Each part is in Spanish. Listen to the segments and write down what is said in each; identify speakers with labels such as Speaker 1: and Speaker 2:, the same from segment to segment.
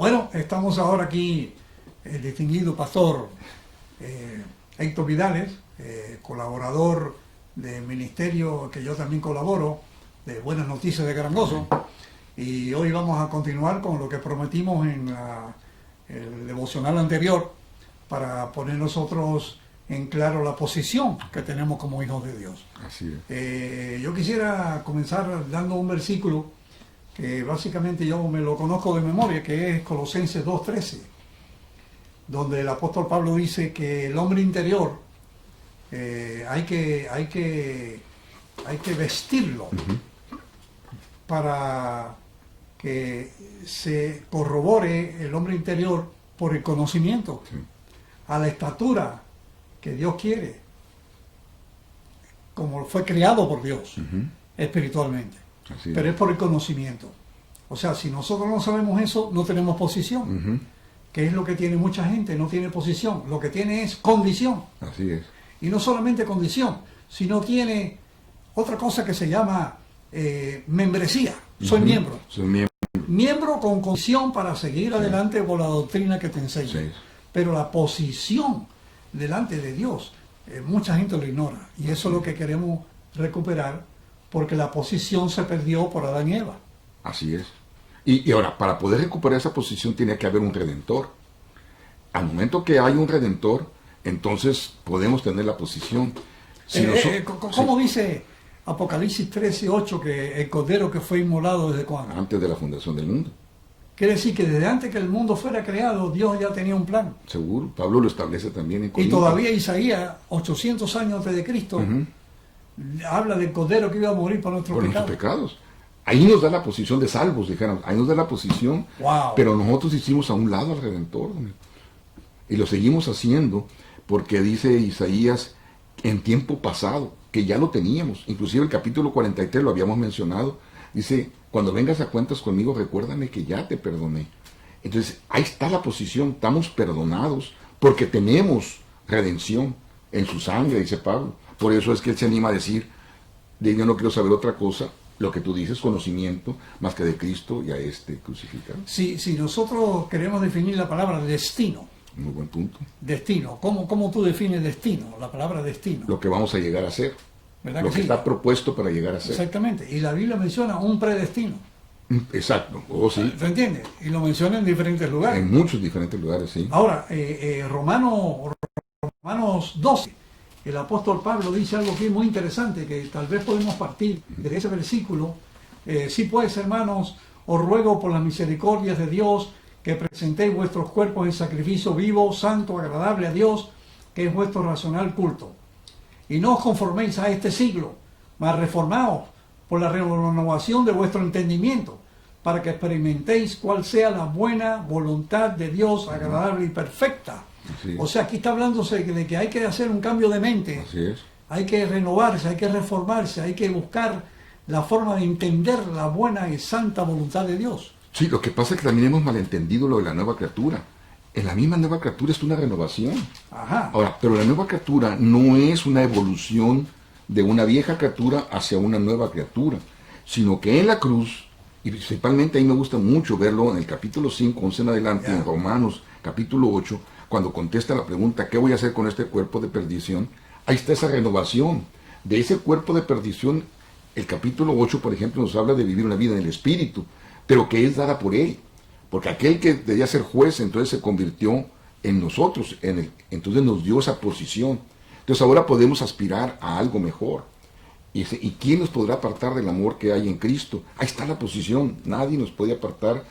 Speaker 1: Bueno, estamos ahora aquí, el distinguido pastor Héctor Vidales, colaborador del ministerio que yo también colaboro, de Buenas Noticias de Gran Gozo, y hoy vamos a continuar con lo que prometimos en el devocional anterior para poner nosotros en claro la posición que tenemos como hijos de Dios.
Speaker 2: Así es.
Speaker 1: Yo quisiera comenzar dando un versículo que básicamente yo me lo conozco de memoria, que es Colosenses 2:13, donde el apóstol Pablo dice que el hombre interior hay que vestirlo para que se corrobore el hombre interior por el conocimiento, a la estatura que Dios quiere, como fue creado por Dios espiritualmente. Pero es por el conocimiento. O sea, si nosotros no sabemos eso, no tenemos posición. Que es lo que tiene mucha gente, no tiene posición. Lo que tiene es condición.
Speaker 2: Así es.
Speaker 1: Y no solamente condición, sino tiene otra cosa que se llama membresía. Soy miembro.
Speaker 2: Soy miembro.
Speaker 1: Miembro con condición para seguir adelante con la doctrina que te enseña.
Speaker 2: Sí.
Speaker 1: Pero la posición delante de Dios, mucha gente lo ignora. Y eso es lo que queremos recuperar, porque la posición se perdió por Adán y Eva.
Speaker 2: Así es. Y ahora, para poder recuperar esa posición tiene que haber un redentor. Al momento que hay un redentor, entonces podemos tener la posición.
Speaker 1: ¿Cómo dice Apocalipsis 13:8 que el cordero que fue inmolado desde cuándo?
Speaker 2: Antes de la fundación del mundo.
Speaker 1: Quiere decir que desde antes que el mundo fuera creado, Dios ya tenía un plan.
Speaker 2: Seguro. Pablo lo establece también en
Speaker 1: Y
Speaker 2: Corintios.
Speaker 1: todavía Isaías, 800 años antes de Cristo, habla del cordero que iba a morir por nuestros
Speaker 2: por
Speaker 1: pecados.
Speaker 2: nuestros pecados. Ahí nos da la posición de salvos, dijéramos. Ahí nos da la posición.
Speaker 1: Wow.
Speaker 2: Pero nosotros hicimos a un lado al Redentor. Y lo seguimos haciendo porque dice Isaías en tiempo pasado, que ya lo teníamos. Inclusive el capítulo 43 lo habíamos mencionado. Dice, cuando vengas a cuentas conmigo, recuérdame que ya te perdoné. Entonces, ahí está la posición. Estamos perdonados porque tenemos redención en su sangre, dice Pablo. Por eso es que él se anima a decir, yo no quiero saber otra cosa, lo que tú dices, conocimiento, más que de Cristo y a este crucificado.
Speaker 1: Si nosotros queremos definir la palabra destino,
Speaker 2: Muy buen punto.
Speaker 1: destino, ¿cómo tú defines destino? La palabra destino.
Speaker 2: Lo que vamos a llegar a ser.
Speaker 1: ¿Verdad
Speaker 2: Lo
Speaker 1: que
Speaker 2: que
Speaker 1: sí?
Speaker 2: está propuesto para llegar a ser.
Speaker 1: Exactamente. Y la Biblia menciona un predestino.
Speaker 2: Exacto. Oh, sí.
Speaker 1: ¿Se entiende? Y lo menciona en diferentes lugares.
Speaker 2: En muchos diferentes lugares, sí.
Speaker 1: Ahora, Romanos 12, el apóstol Pablo dice algo que es muy interesante, que tal vez podemos partir de ese versículo. Sí pues, hermanos, os ruego por las misericordias de Dios que presentéis vuestros cuerpos en sacrificio vivo, santo, agradable a Dios, que es vuestro racional culto. Y no os conforméis a este siglo, mas reformaos por la renovación de vuestro entendimiento, para que experimentéis cuál sea la buena voluntad de Dios, agradable y perfecta.
Speaker 2: Sí.
Speaker 1: O sea, aquí está hablándose de que hay que hacer un cambio de mente,
Speaker 2: Así es.
Speaker 1: hay que renovarse, hay que reformarse, hay que buscar la forma de entender la buena y santa voluntad de Dios.
Speaker 2: Sí, lo que pasa es que también hemos malentendido lo de la nueva criatura. En la misma nueva criatura es una renovación.
Speaker 1: Ajá.
Speaker 2: Ahora, pero la nueva criatura no es una evolución de una vieja criatura hacia una nueva criatura, sino que en la cruz, y principalmente ahí me gusta mucho verlo en el capítulo 5, 11 en adelante, en Romanos capítulo 8, cuando contesta la pregunta, ¿qué voy a hacer con este cuerpo de perdición? Ahí está esa renovación. De ese cuerpo de perdición, el capítulo 8, por ejemplo, nos habla de vivir una vida en el Espíritu, pero que es dada por Él. Porque aquel que debía ser juez, entonces se convirtió en nosotros, entonces nos dio esa posición. Entonces ahora podemos aspirar a algo mejor. ¿Y quién nos podrá apartar del amor que hay en Cristo? Ahí está la posición. Nadie nos puede apartar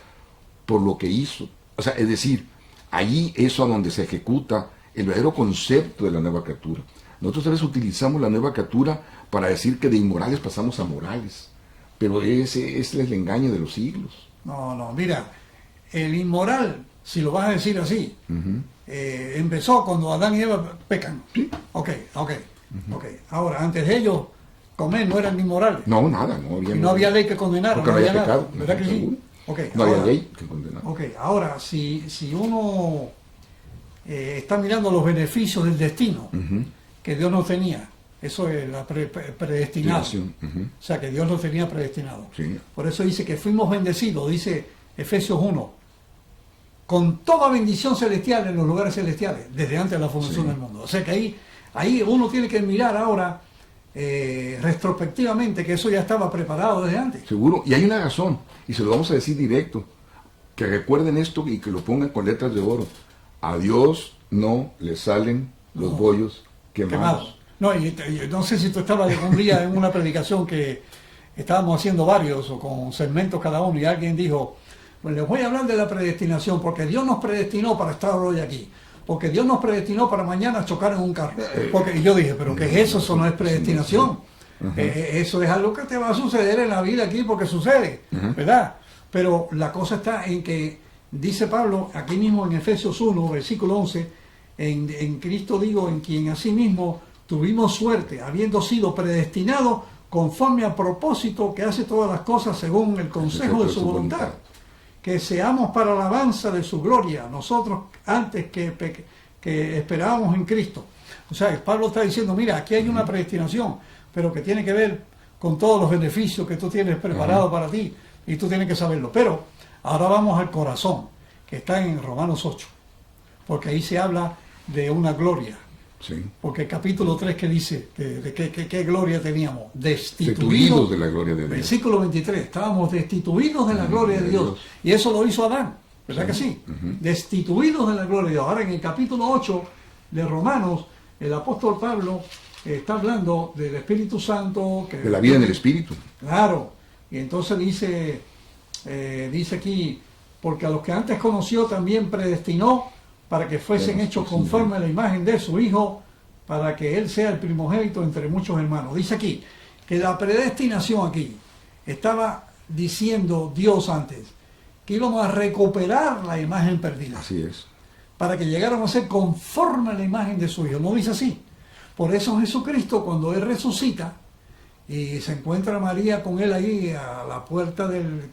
Speaker 2: por lo que hizo. O sea, es decir, ahí es a donde se ejecuta el verdadero concepto de la nueva criatura. Nosotros a veces utilizamos la nueva criatura para decir que de inmorales pasamos a morales. Pero ese es el engaño de los siglos.
Speaker 1: No, mira, el inmoral, si lo vas a decir así, empezó cuando Adán y Eva pecan.
Speaker 2: Sí.
Speaker 1: Ok. Ahora, antes de ellos, comer no eran inmorales.
Speaker 2: No, nada, no había.
Speaker 1: Y no había ley que condenara.
Speaker 2: Porque no había pecado.
Speaker 1: Nada. ¿Verdad que sí? Okay,
Speaker 2: no
Speaker 1: ahora,
Speaker 2: había ley que condenara.
Speaker 1: Ok, ahora, si uno está mirando los beneficios del destino que Dios no tenía, eso es la predestinado. O sea, que Dios lo tenía predestinado.
Speaker 2: Sí.
Speaker 1: Por eso dice que fuimos bendecidos, dice Efesios 1. con toda bendición celestial en los lugares celestiales, desde antes de la fundación del mundo. O sea que ahí uno tiene que mirar ahora retrospectivamente que eso ya estaba preparado desde antes.
Speaker 2: Seguro, y hay una razón, y se lo vamos a decir directo, que recuerden esto y que lo pongan con letras de oro. A Dios no le salen los bollos quemados.
Speaker 1: No, y no sé si tú estabas un día en una predicación que estábamos haciendo varios o con segmentos cada uno y alguien dijo, pues les voy a hablar de la predestinación porque Dios nos predestinó para estar hoy aquí, porque Dios nos predestinó para mañana chocar en un carro. Y yo dije, pero ¿qué es eso? Eso no es predestinación. Eso es algo que te va a suceder en la vida aquí porque sucede, ¿verdad? Pero la cosa está en que dice Pablo aquí mismo en Efesios 1, versículo 11, en Cristo digo, en quien asimismo tuvimos suerte, habiendo sido predestinados conforme al propósito que hace todas las cosas según el consejo de su voluntad, que seamos para alabanza de su gloria, nosotros antes que esperábamos en Cristo. O sea, Pablo está diciendo, mira, aquí hay una predestinación, pero que tiene que ver con todos los beneficios que tú tienes preparados para ti, y tú tienes que saberlo. Pero ahora vamos al corazón, que está en Romanos 8, porque ahí se habla de una gloria.
Speaker 2: Sí.
Speaker 1: Porque el capítulo 3 que dice de qué gloria teníamos,
Speaker 2: destituidos de la gloria de Dios.
Speaker 1: Versículo 23, estábamos destituidos de la gloria de Dios. Y eso lo hizo Adán, ¿verdad que sí? Destituidos de la gloria de Dios. Ahora en el capítulo 8 de Romanos, el apóstol Pablo está hablando del Espíritu Santo. De
Speaker 2: la vida en el Espíritu.
Speaker 1: Claro. Y entonces dice aquí, porque a los que antes conoció también predestinó para que fuesen hechos conforme a la imagen de su Hijo, para que Él sea el primogénito entre muchos hermanos. Dice aquí, que la predestinación aquí, estaba diciendo Dios antes, que íbamos a recuperar la imagen perdida.
Speaker 2: Así es.
Speaker 1: Para que llegáramos a ser conforme a la imagen de su Hijo. No dice así. Por eso Jesucristo, cuando Él resucita, y se encuentra María con Él ahí, a la puerta del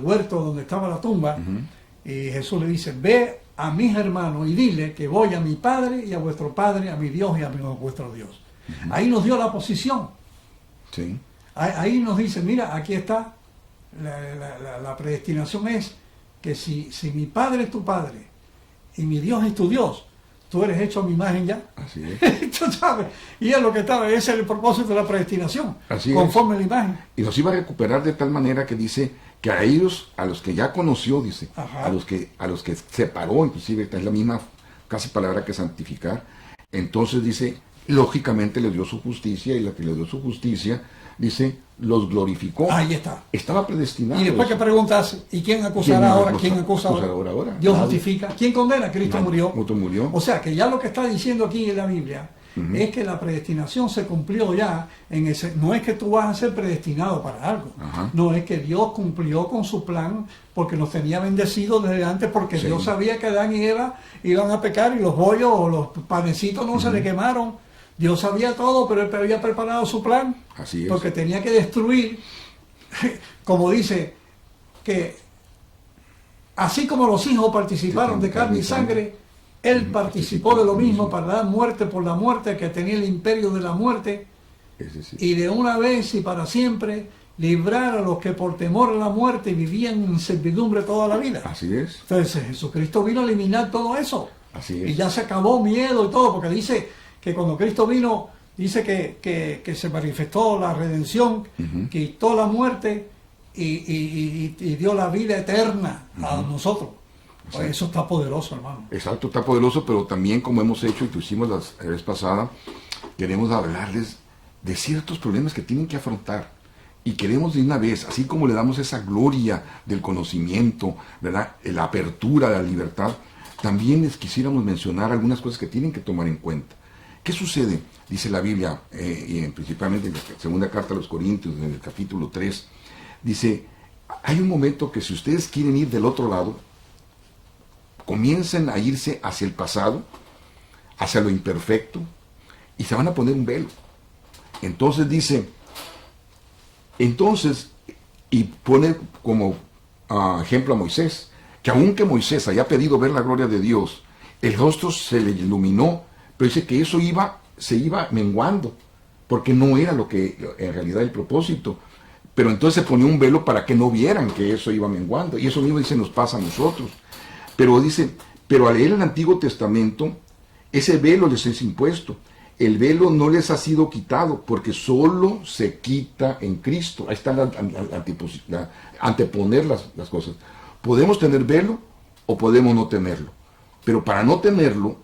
Speaker 1: huerto donde estaba la tumba, y Jesús le dice, ve a mis hermanos y dile que voy a mi Padre y a vuestro Padre, a mi Dios y a vuestro Dios. Ahí nos dio la posición.
Speaker 2: Sí.
Speaker 1: Ahí nos dice, mira, aquí está, la predestinación es que si mi Padre es tu Padre y mi Dios es tu Dios, tú eres hecho a mi imagen ya.
Speaker 2: Así es.
Speaker 1: Tú sabes. Y es lo que estaba, ese es el propósito de la predestinación.
Speaker 2: Así
Speaker 1: conforme a la imagen.
Speaker 2: Y nos iba a recuperar de tal manera que dice que a ellos, a los que ya conoció, dice, a los que separó, inclusive, es la misma casi palabra que santificar. Entonces dice, lógicamente les dio su justicia, y la que le dio su justicia, dice, los glorificó.
Speaker 1: Ahí está.
Speaker 2: Estaba predestinado.
Speaker 1: Y después que preguntas, ¿y quién acusará ahora? ¿Quién acusa
Speaker 2: ahora?
Speaker 1: Dios justifica. ¿Quién condena? Cristo murió.
Speaker 2: Murió.
Speaker 1: O sea, que ya lo que está diciendo aquí en la Biblia es que la predestinación se cumplió ya en ese. No es que tú vas a ser predestinado para algo. No, es que Dios cumplió con su plan porque nos tenía bendecidos desde antes, porque Dios sabía que Adán y Eva iban a pecar y los bollos o los panecitos no se le quemaron. Dios sabía todo, pero Él había preparado su plan.
Speaker 2: Así es.
Speaker 1: Porque tenía que destruir, como dice, que así como los hijos participaron de carne y sangre, Él participó de lo mismo para dar muerte por la muerte, que tenía el imperio de la muerte, y de una vez y para siempre librar a los que por temor a la muerte vivían en servidumbre toda la vida.
Speaker 2: Así es.
Speaker 1: Entonces Jesucristo vino a eliminar todo eso.
Speaker 2: Así es.
Speaker 1: Y ya se acabó miedo y todo, porque dice que cuando Cristo vino, dice que se manifestó la redención, quitó la muerte y dio la vida eterna a nosotros. Pues eso está poderoso, hermano.
Speaker 2: Exacto, está poderoso, pero también, como hemos hecho y lo hicimos la vez pasada, queremos hablarles de ciertos problemas que tienen que afrontar. Y queremos de una vez, así como le damos esa gloria del conocimiento, ¿verdad?, la apertura de la libertad, también les quisiéramos mencionar algunas cosas que tienen que tomar en cuenta. ¿Qué sucede? Dice la Biblia, y principalmente en la segunda carta a los Corintios, en el capítulo 3, dice, hay un momento que si ustedes quieren ir del otro lado, comiencen a irse hacia el pasado, hacia lo imperfecto, y se van a poner un velo. Entonces dice, y pone como ejemplo a Moisés, que aunque Moisés haya pedido ver la gloria de Dios, el rostro se le iluminó, pero dice que eso se iba menguando, porque no era lo que en realidad el propósito. pero entonces se ponía un velo para que no vieran que eso iba menguando. Y eso mismo dice, nos pasa a nosotros. Pero dice, pero al leer el Antiguo Testamento, ese velo les es impuesto. El velo no les ha sido quitado, porque solo se quita en Cristo. Ahí está anteponer las cosas. Podemos tener velo o podemos no tenerlo. Pero para no tenerlo,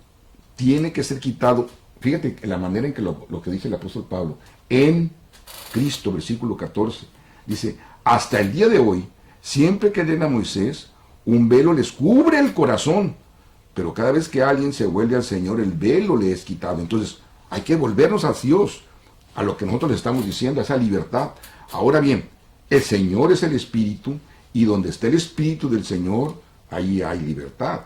Speaker 2: tiene que ser quitado. Fíjate la manera en que lo que dice el apóstol Pablo. En Cristo, versículo 14. Dice, hasta el día de hoy, siempre que leen a Moisés, un velo les cubre el corazón. Pero cada vez que alguien se vuelve al Señor, el velo le es quitado. Entonces, hay que volvernos a Dios, a lo que nosotros le estamos diciendo, a esa libertad. Ahora bien, el Señor es el Espíritu, y donde está el Espíritu del Señor, ahí hay libertad.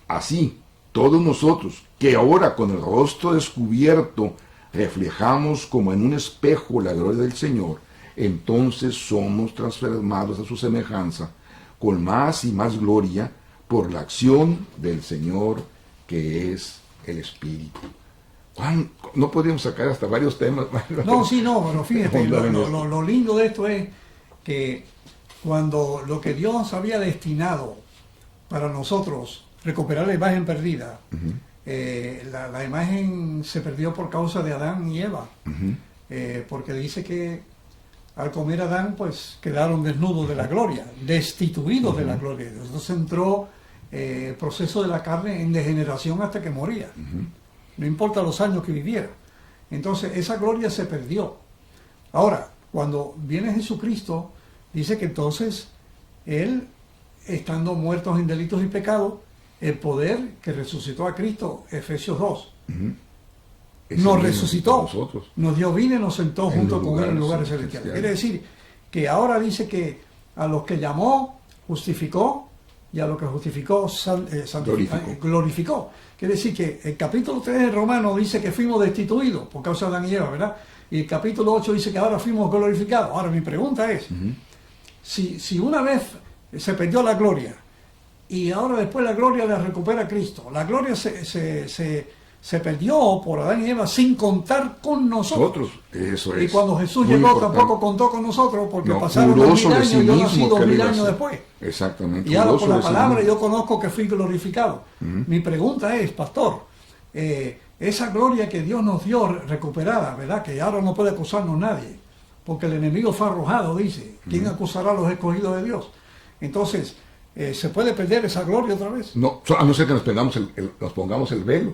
Speaker 2: Así, todos nosotros, que ahora con el rostro descubierto, reflejamos como en un espejo la gloria del Señor, entonces somos transformados a su semejanza, con más y más gloria, por la acción del Señor, que es el Espíritu. Juan, no podríamos sacar hasta varios temas.
Speaker 1: No, sí, no, pero fíjate, lo lindo de esto es que cuando lo que Dios había destinado para nosotros, recuperar la imagen perdida, la imagen se perdió por causa de Adán y Eva, porque dice que al comer Adán, pues quedaron desnudos de la gloria, destituidos de la gloria de Dios. Entonces entró el proceso de la carne en degeneración hasta que moría. No importa los años que viviera. Entonces esa gloria se perdió. Ahora, cuando viene Jesucristo, dice que entonces Él, estando muertos en delitos y pecados, el poder que resucitó a Cristo, Efesios 2, nos resucitó, nos dio vida y nos sentó junto con Él en lugares celestiales. Quiere decir que ahora dice que a los que llamó, justificó, y a los que justificó, glorificó. Quiere decir que el capítulo 3 de Romanos dice que fuimos destituidos por causa de Adán y Eva, ¿verdad? Y el capítulo 8 dice que ahora fuimos glorificados. Ahora mi pregunta es, si una vez se perdió la gloria, y ahora después la gloria la recupera Cristo, la gloria se perdió por Adán y Eva sin contar con nosotros.
Speaker 2: Eso es.
Speaker 1: Y cuando Jesús llegó importante. Tampoco contó con nosotros, porque no, pasaron 2000 años y yo nací 2000 años después.
Speaker 2: Exactamente.
Speaker 1: Y ahora por la palabra yo conozco que fui glorificado. Mi pregunta es, pastor, esa gloria que Dios nos dio recuperada, ¿verdad? Que ahora no puede acusarnos nadie, porque el enemigo fue arrojado, dice. ¿Quién acusará a los escogidos de Dios? Entonces, ¿se puede perder esa gloria otra vez?
Speaker 2: No, a no ser que nos pongamos el velo.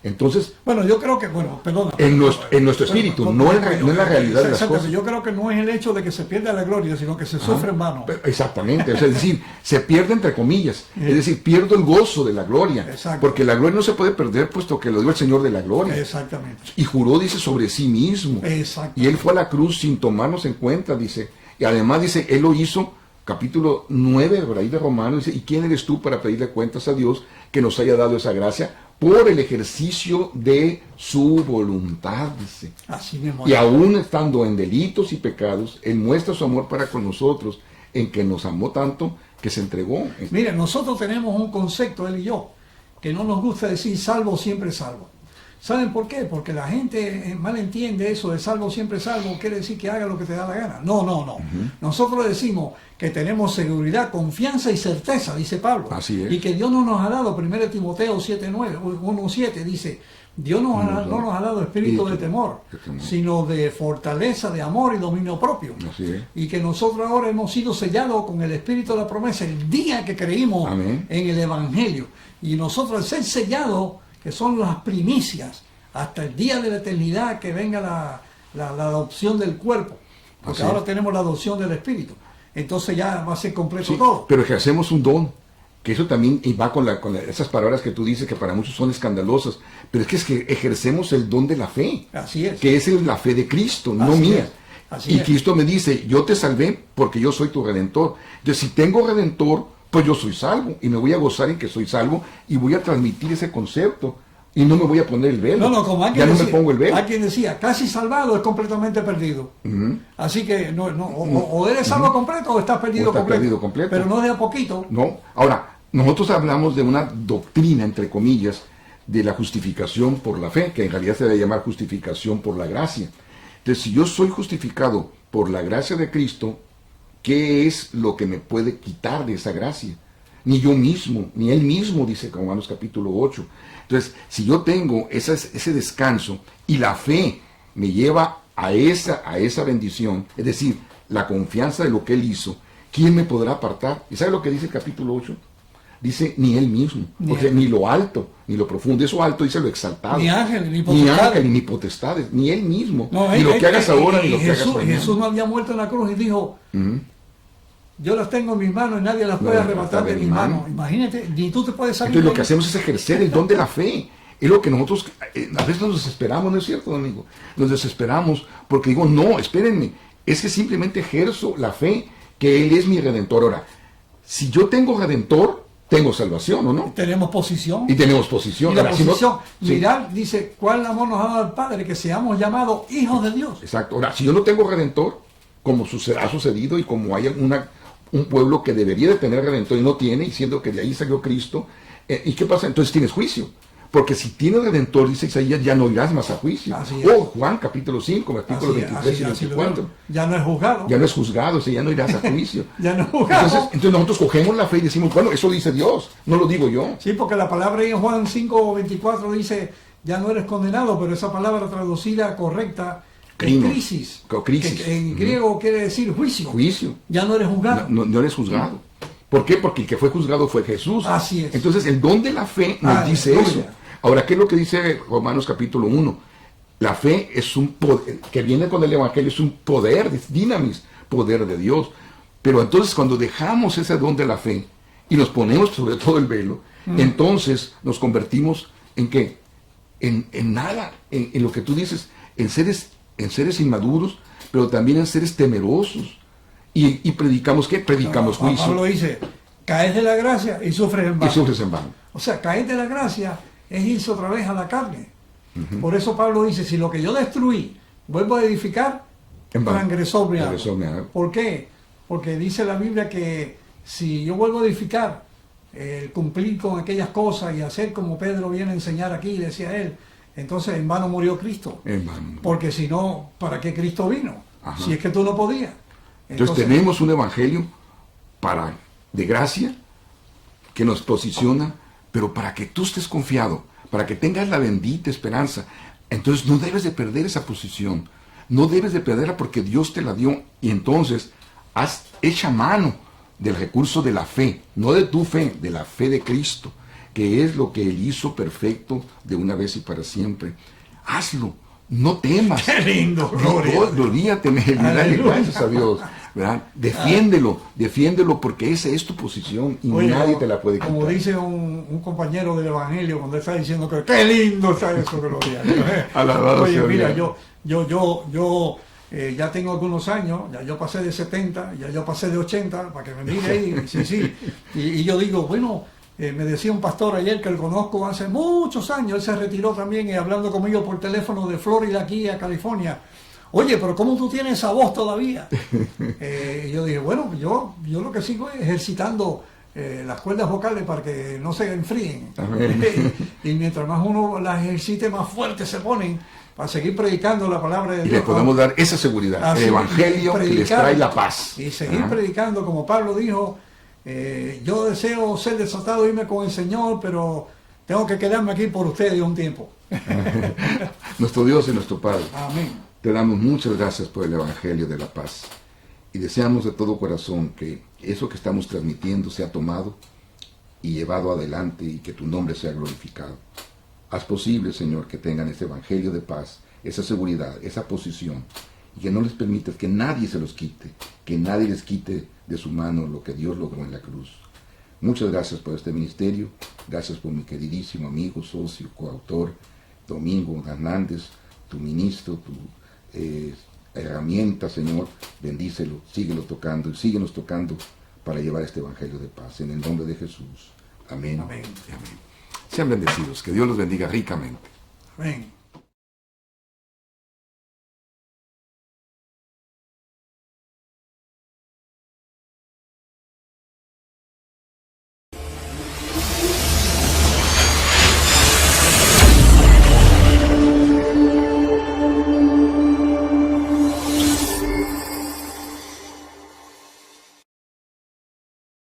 Speaker 2: Entonces,
Speaker 1: bueno, yo creo que, perdona.
Speaker 2: En nuestro espíritu, no en la realidad de las cosas.
Speaker 1: Yo creo que no es el hecho de que se pierda la gloria, sino que se sufre en vano.
Speaker 2: Exactamente, es decir, se pierde entre comillas, es decir, pierdo el gozo de la gloria.
Speaker 1: Exacto.
Speaker 2: Porque la gloria no se puede perder, puesto que lo dio el Señor de la gloria.
Speaker 1: Exactamente.
Speaker 2: Y juró, dice, sobre sí mismo. Y Él fue a la cruz sin tomarnos en cuenta, dice. Y además dice, Él lo hizo, capítulo 9, por ahí de Romanos, dice, ¿y quién eres tú para pedirle cuentas a Dios que nos haya dado esa gracia? Por el ejercicio de su voluntad, dice.
Speaker 1: Así mismo.
Speaker 2: Y aún estando en delitos y pecados, Él muestra su amor para con nosotros, en que nos amó tanto que se entregó.
Speaker 1: Mire, nosotros tenemos un concepto, él y yo, que no nos gusta decir salvo, siempre salvo. ¿Saben por qué? Porque la gente mal entiende eso de salvo, siempre salvo, quiere decir que haga lo que te da la gana. No. Nosotros decimos que tenemos seguridad, confianza y certeza, dice Pablo.
Speaker 2: Así es.
Speaker 1: Y que Dios no nos ha dado, 1 Timoteo 1:7 dice, Dios no nos ha dado espíritu de temor, sino de fortaleza, de amor y dominio propio.
Speaker 2: Así es.
Speaker 1: Y que nosotros ahora hemos sido sellados con el espíritu de la promesa el día que creímos en el Evangelio. Y nosotros al ser sellados, que son las primicias, hasta el día de la eternidad que venga la adopción del cuerpo, porque ahora tenemos la adopción del Espíritu, entonces ya va a ser completo todo.
Speaker 2: Pero ejercemos un don, que eso también va con esas palabras que tú dices que para muchos son escandalosas, pero es que ejercemos el don de la fe.
Speaker 1: Así es.
Speaker 2: Que es la fe de Cristo, no mía. Y Cristo me dice, yo te salvé porque yo soy tu Redentor. Entonces, si tengo Redentor, pues yo soy salvo y me voy a gozar en que soy salvo y voy a transmitir ese concepto y no me voy a poner el velo.
Speaker 1: Como
Speaker 2: ya no me pongo el velo.
Speaker 1: Alguien decía, casi salvado es completamente perdido. Así que o eres salvo completo o estás perdido completo. Pero no de a poquito.
Speaker 2: No. Ahora, nosotros hablamos de una doctrina, entre comillas, de la justificación por la fe, que en realidad se debe llamar justificación por la gracia. Entonces, si yo soy justificado por la gracia de Cristo, ¿qué es lo que me puede quitar de esa gracia? Ni yo mismo, ni Él mismo, dice Romanos capítulo 8. Entonces, si yo tengo ese descanso y la fe me lleva a esa bendición, es decir, la confianza de lo que Él hizo, ¿quién me podrá apartar? ¿Y sabe lo que dice el capítulo 8? Dice, ni Él mismo, ni lo alto, ni lo profundo. Eso alto dice lo exaltado.
Speaker 1: Ni ángeles,
Speaker 2: ni potestades, ni Él mismo. Ni lo que hagas ahora, ni lo que hagas mañana.
Speaker 1: Jesús no había muerto en la cruz y dijo, yo las tengo en mis manos y nadie las puede arrebatar de mis manos. Imagínate, ni tú te puedes salir.
Speaker 2: Entonces lo que hacemos es ejercer el don de la fe. Es lo que nosotros, a veces nos desesperamos, ¿no es cierto, amigo? Nos desesperamos porque digo, no, espérenme, es que simplemente ejerzo la fe que Él es mi Redentor. Ahora, si yo tengo Redentor, tengo salvación, ¿o no?
Speaker 1: Tenemos posición.
Speaker 2: Y tenemos posición.
Speaker 1: Y la
Speaker 2: Ahora,
Speaker 1: posición,
Speaker 2: sí.
Speaker 1: mirad, dice, ¿cuál amor nos ha dado el Padre? Que seamos llamados hijos de Dios.
Speaker 2: Exacto. Ahora, si yo no tengo Redentor, como ha sucedido y como hay un pueblo que debería de tener Redentor y no tiene, y siendo que de ahí salió Cristo, ¿y qué pasa? Entonces tienes juicio. Porque si tienes Redentor, dice Isaías, ya no irás más a juicio. Juan capítulo 5, versículos 23 y 24.
Speaker 1: Ya no es juzgado.
Speaker 2: Ya no es juzgado, o sea, ya no irás a juicio.
Speaker 1: Ya no es juzgado.
Speaker 2: Entonces nosotros cogemos la fe y decimos, bueno, eso dice Dios, no lo digo yo.
Speaker 1: Sí, porque la palabra en Juan 5, 24 dice, ya no eres condenado, pero esa palabra traducida correcta es crisis. Que en griego quiere decir juicio.
Speaker 2: Juicio.
Speaker 1: Ya no eres juzgado.
Speaker 2: No eres juzgado. ¿Por qué? Porque el que fue juzgado fue Jesús.
Speaker 1: Así es.
Speaker 2: Entonces el don de la fe nos dice eso. Ahora, ¿qué es lo que dice Romanos capítulo 1? La fe es un poder, que viene con el Evangelio, es un poder, dinamis, poder de Dios. Pero entonces cuando dejamos ese don de la fe y nos ponemos sobre todo el velo, entonces nos convertimos ¿en qué? En nada, en lo que tú dices, en seres inmaduros, pero también en seres temerosos. Y predicamos, ¿qué? Predicamos juicio.
Speaker 1: Pablo dice, caes de la gracia y sufres en vano.
Speaker 2: Y sufres en vano.
Speaker 1: O sea, caer de la gracia es irse otra vez a la carne. Por eso Pablo dice, si lo que yo destruí vuelvo a edificar, transgresor me hago. ¿Por qué? Porque dice la Biblia que si yo vuelvo a edificar, cumplir con aquellas cosas y hacer como Pedro viene a enseñar aquí, decía él, entonces en vano murió Cristo.
Speaker 2: En vano.
Speaker 1: Porque si no, ¿para qué Cristo vino?
Speaker 2: Ajá.
Speaker 1: Si es que tú no podías.
Speaker 2: Entonces tenemos un evangelio de gracia que nos posiciona, pero para que tú estés confiado, para que tengas la bendita esperanza. Entonces no debes de perder esa posición, no debes de perderla porque Dios te la dio, y entonces haz hecha mano del recurso de la fe, no de tu fe, de la fe de Cristo, que es lo que Él hizo perfecto de una vez y para siempre. Hazlo, no temas.
Speaker 1: ¡Qué lindo!
Speaker 2: Gloria, dale gracias a Dios. ¿Verdad? Defiéndelo porque esa es tu posición y nadie te la puede quitar.
Speaker 1: Como dice un compañero del Evangelio cuando está diciendo que qué lindo está eso, Gloria. Oye, mira, yo ya tengo algunos años, ya yo pasé de 70, ya yo pasé de 80, para que me mire ahí, sí. Y yo digo, bueno, me decía un pastor ayer que lo conozco hace muchos años, él se retiró también y hablando conmigo por teléfono de Florida aquí a California. Oye, pero ¿cómo tú tienes esa voz todavía? Yo dije, bueno, yo lo que sigo es ejercitando las cuerdas vocales para que no se enfríen. Y mientras más uno las ejercite, más fuertes se ponen para seguir predicando la palabra de Dios.
Speaker 2: Y le podemos dar esa seguridad, el Evangelio que les trae la paz.
Speaker 1: Y seguir predicando, como Pablo dijo, yo deseo ser desatado e irme con el Señor, pero tengo que quedarme aquí por ustedes un tiempo.
Speaker 2: Nuestro Dios y nuestro Padre.
Speaker 1: Amén.
Speaker 2: Te damos muchas gracias por el Evangelio de la paz y deseamos de todo corazón que eso que estamos transmitiendo sea tomado y llevado adelante y que tu nombre sea glorificado. Haz posible, Señor, que tengan ese Evangelio de paz, esa seguridad, esa posición y que no les permitas que nadie se los quite, que nadie les quite de su mano lo que Dios logró en la cruz. Muchas gracias por este ministerio, gracias por mi queridísimo amigo, socio, coautor, Domingo Hernández, tu ministro, tu herramienta, Señor, bendícelo, síguelo tocando y síguenos tocando para llevar este Evangelio de paz. En el nombre de Jesús. Amén.
Speaker 1: Amén.
Speaker 2: Amén. Sean bendecidos. Que Dios los bendiga ricamente.
Speaker 1: Amén.